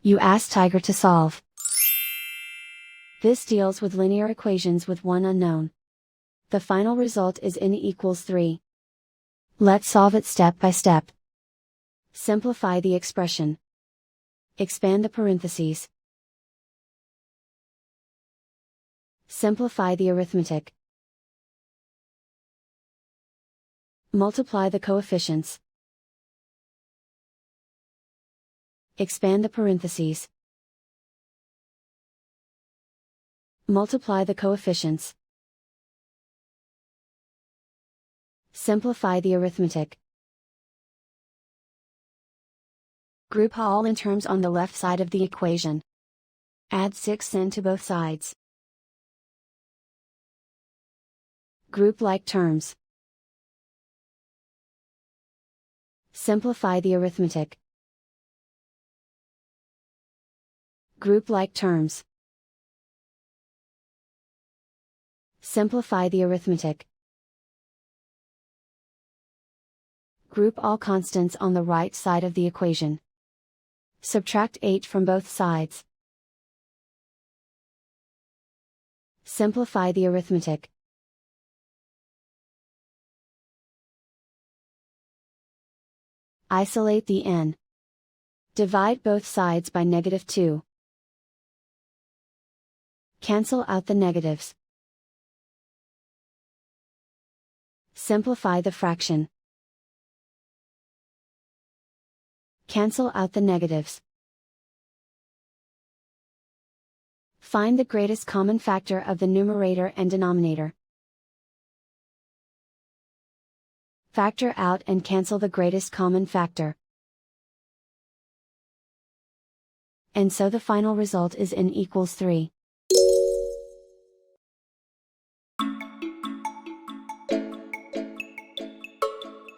You ask Tiger to solve. This deals with linear equations with one unknown. The final result is n equals 3. Let's solve it step by step. Simplify the expression. Expand the parentheses. Simplify the arithmetic. Multiply the coefficients. Expand the parentheses. Multiply the coefficients. Simplify the arithmetic. Group all in terms on the left side of the equation. Add 6n to both sides. Group like terms. Simplify the arithmetic. Group like terms. Simplify the arithmetic. Group all constants on the right side of the equation. Subtract 8 from both sides. Simplify the arithmetic. Isolate the n. Divide both sides by -2. Cancel out the negatives. Simplify the fraction. Cancel out the negatives. Find the greatest common factor of the numerator and denominator. Factor out and cancel the greatest common factor. And so the final result is n equals 3.